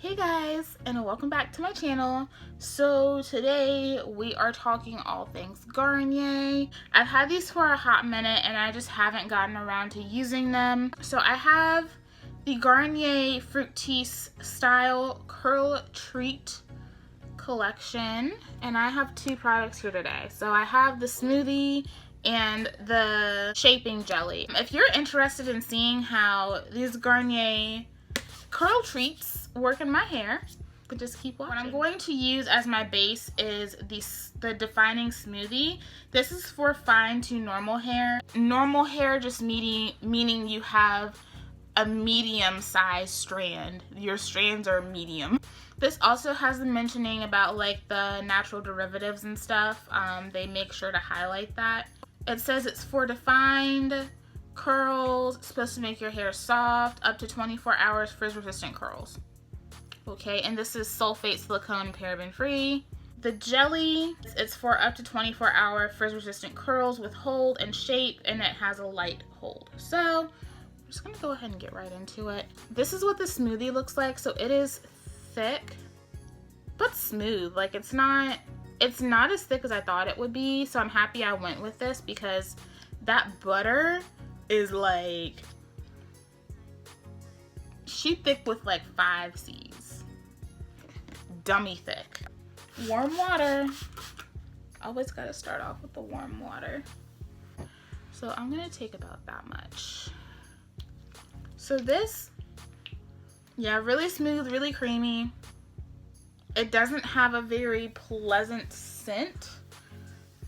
Hey guys, and welcome back to my channel. So today we are talking all things Garnier. I've had these for a hot minute and I just haven't gotten around to using them. So I have the Garnier Fructis Style Curl Treat collection, and I have two products here today. So I have the Smoothie and the shaping jelly. If you're interested in seeing how these Garnier Curl Treats work in my hair, but just keep watching. What I'm going to use as my base is the Defining Smoothie. This is for fine to normal hair. Normal hair just meaning you have a medium size strand. Your strands are medium. This also has the mentioning about like the natural derivatives and stuff. They make sure to highlight that. It says it's for defined curls, supposed to make your hair soft, up to 24 hours frizz resistant curls. Okay, and this is sulfate, silicone, paraben free. The jelly, it's for up to 24-hour frizz resistant curls with hold and shape, and it has a light hold. So I'm just gonna go ahead and get right into it. This is what the smoothie looks like. So it is thick but smooth. Like it's not as thick as I thought it would be, so I'm happy I went with this because that butter is like, she thick with like 5 C's. Dummy thick. Warm water. Always gotta start off with the warm water. So I'm gonna take about that much. So this, yeah, really smooth, really creamy. It doesn't have a very pleasant scent.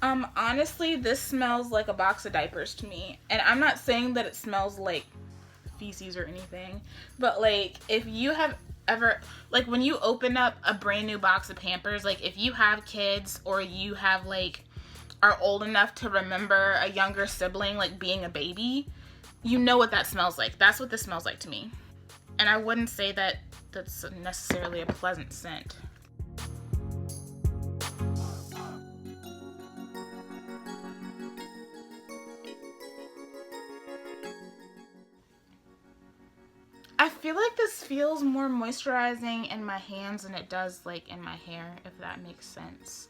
Honestly, this smells like a box of diapers to me. And I'm not saying that it smells like feces or anything, but like if you have ever, like when you open up a brand new box of Pampers, like if you have kids or you have like are old enough to remember a younger sibling like being a baby, you know what that smells like. That's what this smells like to me. And I wouldn't say that that's necessarily a pleasant scent. I feel like this feels more moisturizing in my hands than it does like in my hair, if that makes sense.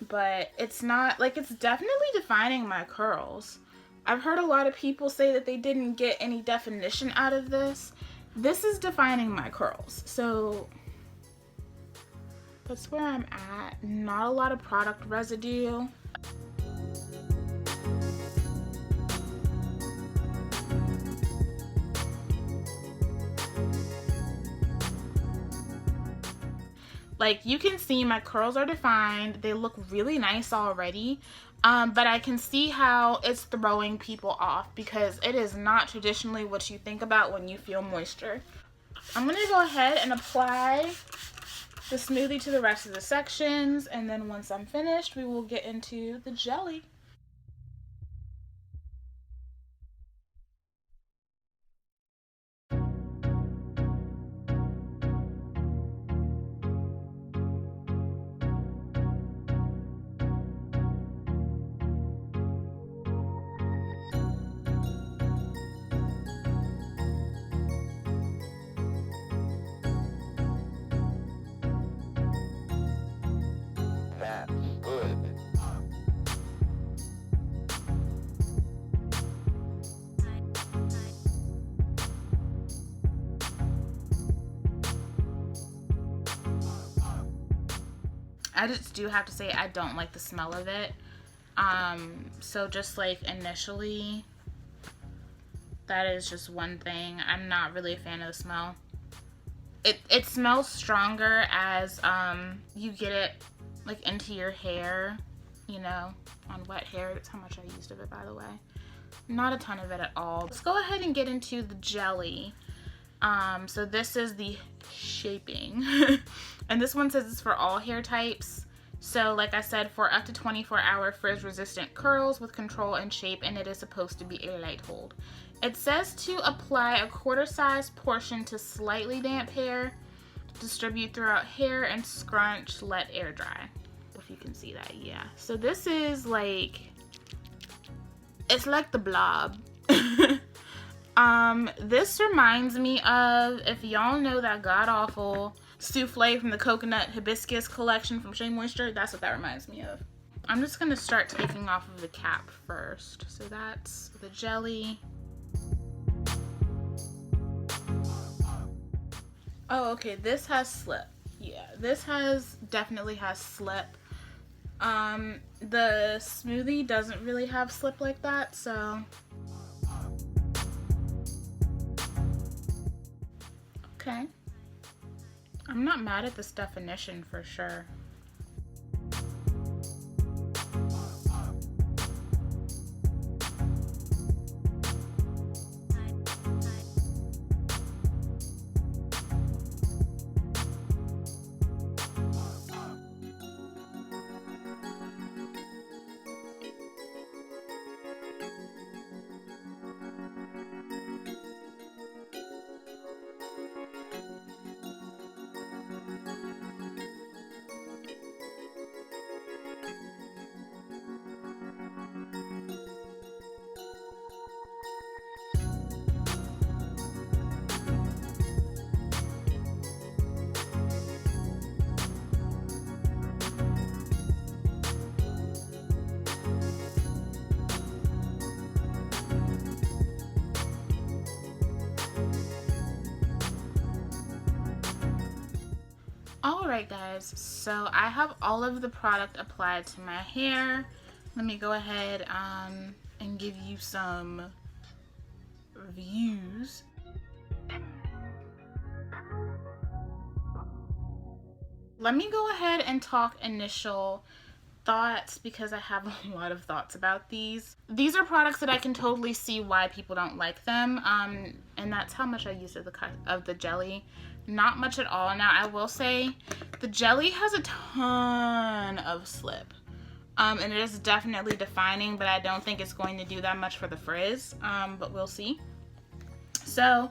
But it's not, like, it's definitely defining my curls. I've heard a lot of people say that they didn't get any definition out of this. This is defining my curls. So that's where I'm at. Not a lot of product residue. Like you can see my curls are defined. They look really nice already. But I can see how it's throwing people off because it is not traditionally what you think about when you feel moisture. I'm gonna go ahead and apply the smoothie to the rest of the sections, and then once I'm finished, we will get into the jelly. That's good. I just do have to say I don't like the smell of it. So just like initially, that is just one thing. I'm not really a fan of the smell. It smells stronger as you get it like into your hair, you know, on wet hair. That's how much I used of it, by the way. Not a ton of it at all. Let's go ahead and get into the jelly. So this is the shaping. And this one says it's for all hair types. So like I said, for up to 24-hour frizz resistant curls with control and shape, and it is supposed to be a light hold. It says to apply a quarter-sized portion to slightly damp hair, distribute throughout hair, and scrunch, let air dry. If you can see that, yeah. So this is like, it's like the Blob. This reminds me of, if y'all know that god-awful souffle from the coconut hibiscus collection from Shea Moisture, that's what that reminds me of. I'm just gonna start taking off of the cap first. So that's the jelly. Oh, okay, this has slip. Yeah, this definitely has slip. The smoothie doesn't really have slip like that, so. Okay. I'm not mad at this definition for sure. Alright guys, so I have all of the product applied to my hair. Let me go ahead and give you some reviews. Let me go ahead and talk initial thoughts because I have a lot of thoughts about these. These are products that I can totally see why people don't like them, and that's how much I used of the jelly. Not much at all. Now I will say the jelly has a ton of slip, and it is definitely defining, but I don't think it's going to do that much for the frizz, but we'll see. So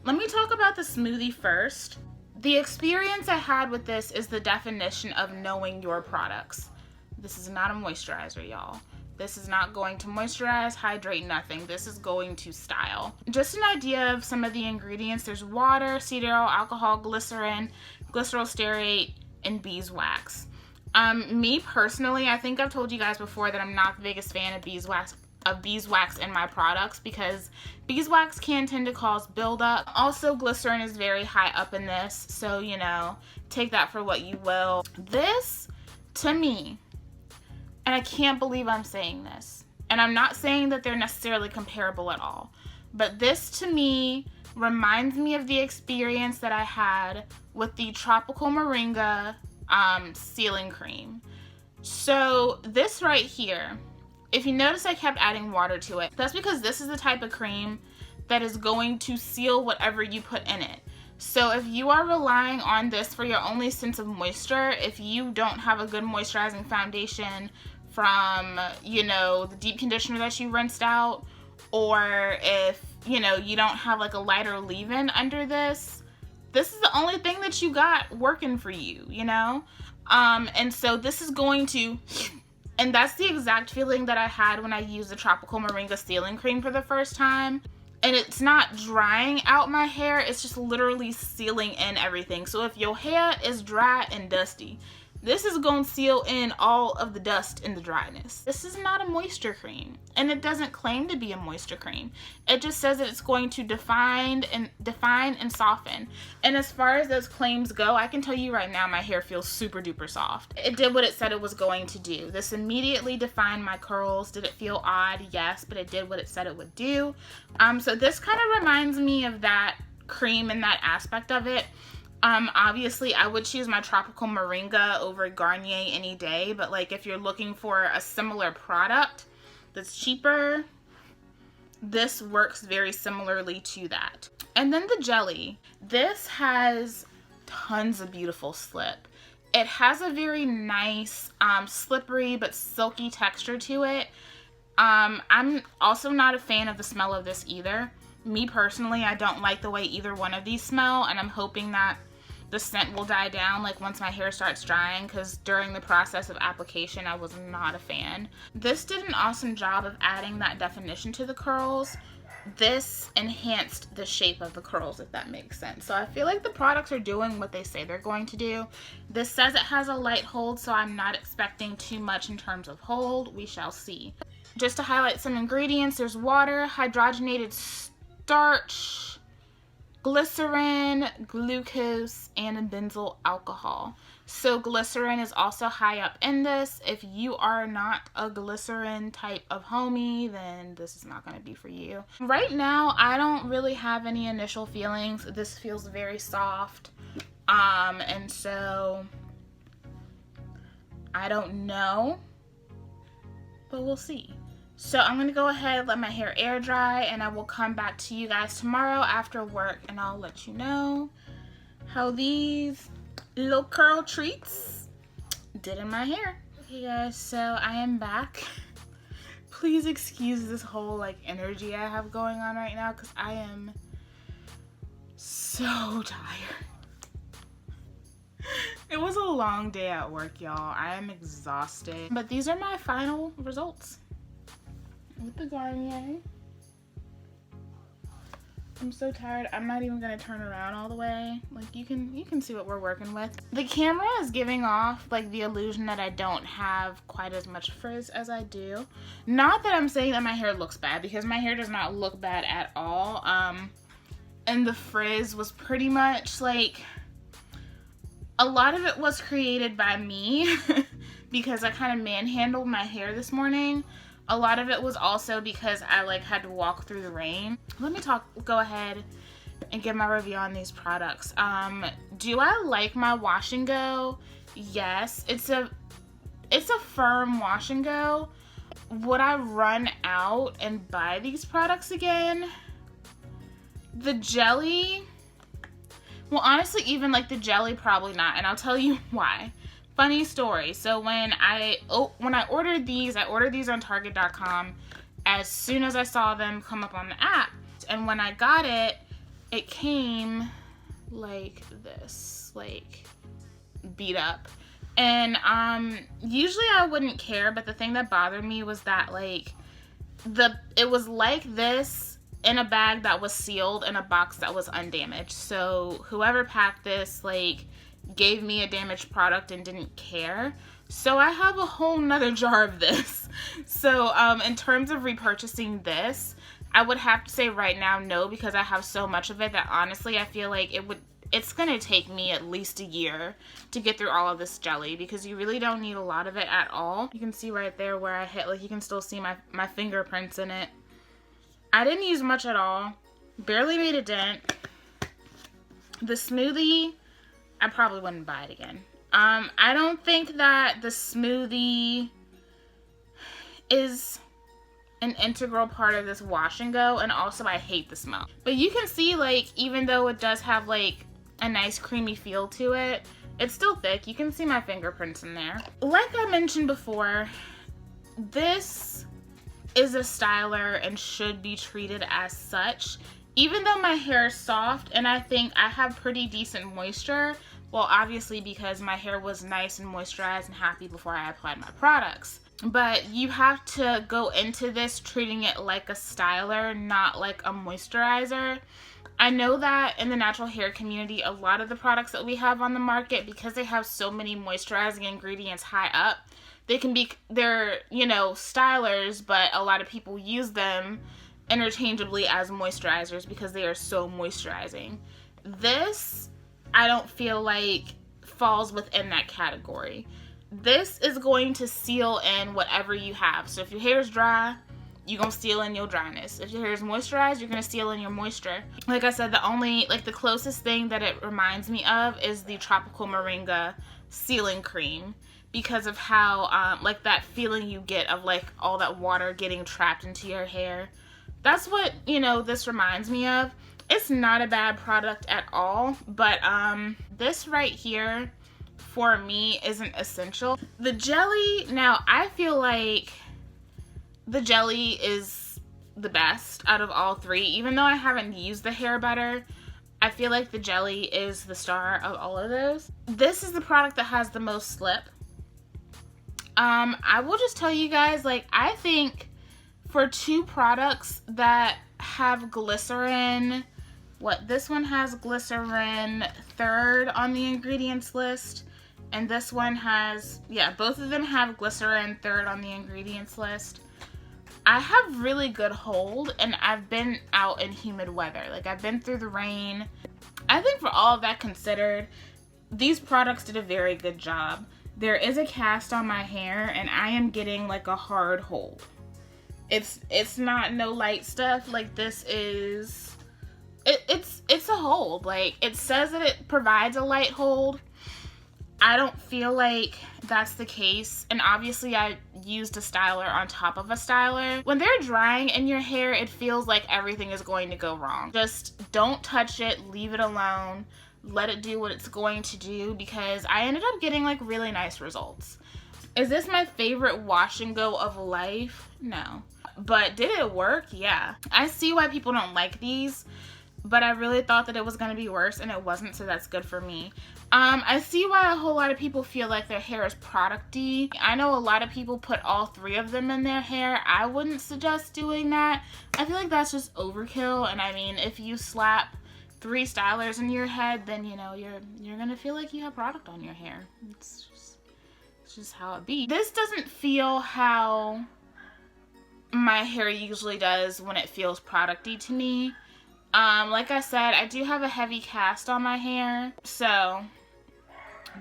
let me talk about the smoothie first. The experience I had with this is the definition of knowing your products. This is not a moisturizer, y'all. This is not going to moisturize, hydrate, nothing. This is going to style. Just an idea of some of the ingredients. There's water, cedar oil, alcohol, glycerin, glycerol stearate, and beeswax. Me personally, I think I've told you guys before that I'm not the biggest fan of beeswax in my products because beeswax can tend to cause buildup. Also, glycerin is very high up in this, so you know, take that for what you will. This, to me, and I can't believe I'm saying this, and I'm not saying that they're necessarily comparable at all, but this to me reminds me of the experience that I had with the Tropical Moringa sealing cream. So this right here, if you notice I kept adding water to it, that's because this is the type of cream that is going to seal whatever you put in it. So if you are relying on this for your only sense of moisture, if you don't have a good moisturizing foundation from, you know, the deep conditioner that you rinsed out, or if, you know, you don't have like a lighter leave-in under this, this is the only thing that you got working for you, you know? And so this is going to, and that's the exact feeling that I had when I used the Tropical Moringa sealing cream for the first time. And it's not drying out my hair, it's just literally sealing in everything. So if your hair is dry and dusty, this is going to seal in all of the dust and the dryness. This is not a moisture cream, and it doesn't claim to be a moisture cream. It just says that it's going to define and soften. And as far as those claims go, I can tell you right now my hair feels super duper soft. It did what it said it was going to do. This immediately defined my curls. Did it feel odd? Yes, but it did what it said it would do. So this kind of reminds me of that cream and that aspect of it. Obviously I would choose my Tropical Moringa over Garnier any day, but like if you're looking for a similar product that's cheaper, this works very similarly to that. And then the jelly. This has tons of beautiful slip. It has a very nice slippery but silky texture to it. I'm also not a fan of the smell of this either. Me personally, I don't like the way either one of these smell, and I'm hoping that the scent will die down like once my hair starts drying, because during the process of application I was not a fan. This did an awesome job of adding that definition to the curls this enhanced the shape of the curls, if that makes sense. So I feel like the products are doing what they say they're going to do. This says it has a light hold, so I'm not expecting too much in terms of hold. We shall see. Just to highlight some ingredients, there's water, hydrogenated starch, glycerin, glucose, and benzyl alcohol. So glycerin is also high up in this. If you are not a glycerin type of homie, then this is not going to be for you. Right now, I don't really have any initial feelings. This feels very soft. And so I don't know, but we'll see. So I'm going to go ahead, let my hair air dry, and I will come back to you guys tomorrow after work, and I'll let you know how these little curl treats did in my hair. Okay guys, so I am back. Please excuse this whole like energy I have going on right now because I am so tired. It was a long day at work, y'all. I am exhausted. But these are my final results with the Garnier. I'm so tired. I'm not even gonna turn around all the way. Like you can see what we're working with. The camera is giving off like the illusion that I don't have quite as much frizz as I do. Not that I'm saying that my hair looks bad, because my hair does not look bad at all. And the frizz was pretty much like, a lot of it was created by me because I kind of manhandled my hair this morning. A lot of it was also because I like had to walk through the rain. Let me go ahead and give my review on these products. Do I like my wash and go? Yes, it's a firm wash and go. Would I run out and buy these products again? The jelly, well, honestly, even like the jelly, probably not, and I'll tell you why. Funny story. So when I ordered these on Target.com as soon as I saw them come up on the app. And when I got it, it came like this, like beat up. And usually I wouldn't care, but the thing that bothered me was that like it was like this in a bag that was sealed in a box that was undamaged. So whoever packed this like gave me a damaged product and didn't care. So I have a whole nother jar of this. So in terms of repurchasing this, I would have to say right now no, because I have so much of it that honestly I feel like it's gonna take me at least a year to get through all of this jelly, because you really don't need a lot of it at all. You can see right there where I hit, like you can still see my fingerprints in it. I didn't use much at all, barely made a dent. The Smoothie, I probably wouldn't buy it again. I don't think that the Smoothie is an integral part of this wash and go, and also I hate the smell. But you can see like, even though it does have like a nice creamy feel to it, it's still thick. You can see my fingerprints in there. Like I mentioned before, this is a styler and should be treated as such. Even though my hair is soft and I think I have pretty decent moisture, well, obviously because my hair was nice and moisturized and happy before I applied my products. But you have to go into this treating it like a styler, not like a moisturizer. I know that in the natural hair community, a lot of the products that we have on the market, because they have so many moisturizing ingredients high up, they're, you know, stylers, but a lot of people use them interchangeably as moisturizers because they are so moisturizing. This, I don't feel like falls within that category. This is going to seal in whatever you have. So if your hair is dry, you're gonna seal in your dryness. If your hair is moisturized, you're gonna seal in your moisture. Like I said, the closest thing that it reminds me of is the Tropical Moringa sealing cream, because of how like that feeling you get of like all that water getting trapped into your hair. That's what, you know, this reminds me of. It's not a bad product at all, but this right here for me isn't essential. The jelly, now I feel like the jelly is the best out of all three. Even though I haven't used the hair butter, I feel like the jelly is the star of all of those. This is the product that has the most slip. I will just tell you guys, like, I think for two products that have glycerin. This one has glycerin 3rd on the ingredients list. And this one has, yeah, both of them have glycerin 3rd on the ingredients list. I have really good hold, and I've been out in humid weather. Like, I've been through the rain. I think for all of that considered, these products did a very good job. There is a cast on my hair, and I am getting like a hard hold. It's not no light stuff. Like, this is, it's a hold. Like, it says that it provides a light hold. I don't feel like that's the case. And obviously I used a styler on top of a styler. When they're drying in your hair, it feels like everything is going to go wrong. Just don't touch it, leave it alone, let it do what it's going to do, because I ended up getting like really nice results. Is this my favorite wash and go of life? No. But did it work? Yeah. I see why people don't like these, but I really thought that it was going to be worse, and it wasn't, so that's good for me. I see why a whole lot of people feel like their hair is product-y. I know a lot of people put all 3 of them in their hair. I wouldn't suggest doing that. I feel like that's just overkill, and I mean, if you slap 3 stylers in your head, then, you know, you're gonna feel like you have product on your hair. It's just how it be. This doesn't feel how my hair usually does when it feels product-y to me. Like I said, I do have a heavy cast on my hair, so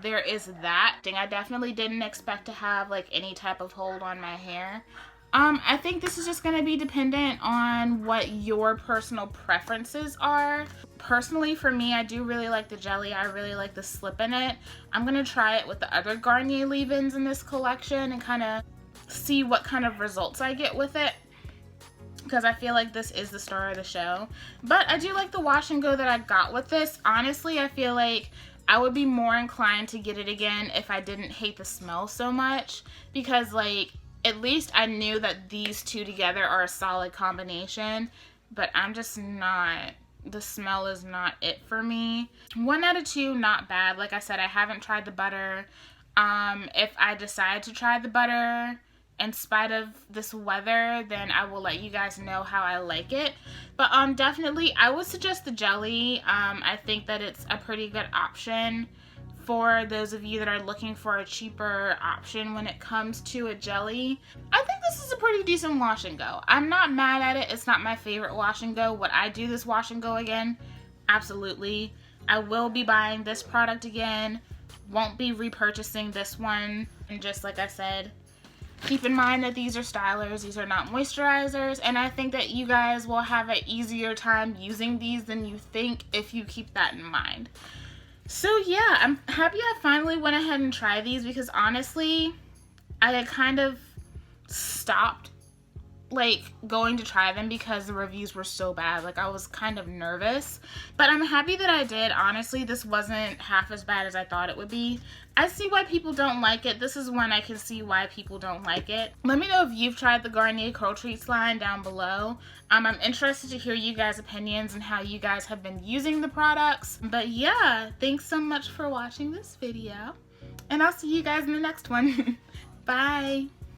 there is that. I definitely didn't expect to have like any type of hold on my hair. I think this is just going to be dependent on what your personal preferences are. Personally, for me, I do really like the jelly. I really like the slip in it. I'm going to try it with the other Garnier leave-ins in this collection and kind of see what kind of results I get with it, because I feel like this is the star of the show. But I do like the wash and go that I got with this. Honestly, I feel like I would be more inclined to get it again if I didn't hate the smell so much, because like, at least I knew that these 2 together are a solid combination, but I'm just not, the smell is not it for me. 1 out of 2, not bad. Like I said, I haven't tried the butter. If I decide to try the butter in spite of this weather, then I will let you guys know how I like it. But definitely I would suggest the jelly. I think that it's a pretty good option for those of you that are looking for a cheaper option when it comes to a jelly. I think this is a pretty decent wash and go. I'm not mad at it. It's not my favorite wash and go. Would I do this wash and go again? Absolutely. I will be buying this product again. Won't be repurchasing this one. And just like I said, keep in mind that these are stylers, these are not moisturizers, and I think that you guys will have an easier time using these than you think if you keep that in mind. So yeah, I'm happy I finally went ahead and tried these, because honestly, I had kind of stopped like going to try them because the reviews were so bad. Like, I was kind of nervous, but I'm happy that I did. Honestly, this wasn't half as bad as I thought it would be. I see why people don't like it. This is one I can see why people don't like it. Let me know if you've tried the Garnier Curl Treats line down below. I'm interested to hear you guys' opinions and how you guys have been using the products. But yeah, thanks so much for watching this video, and I'll see you guys in the next one. Bye.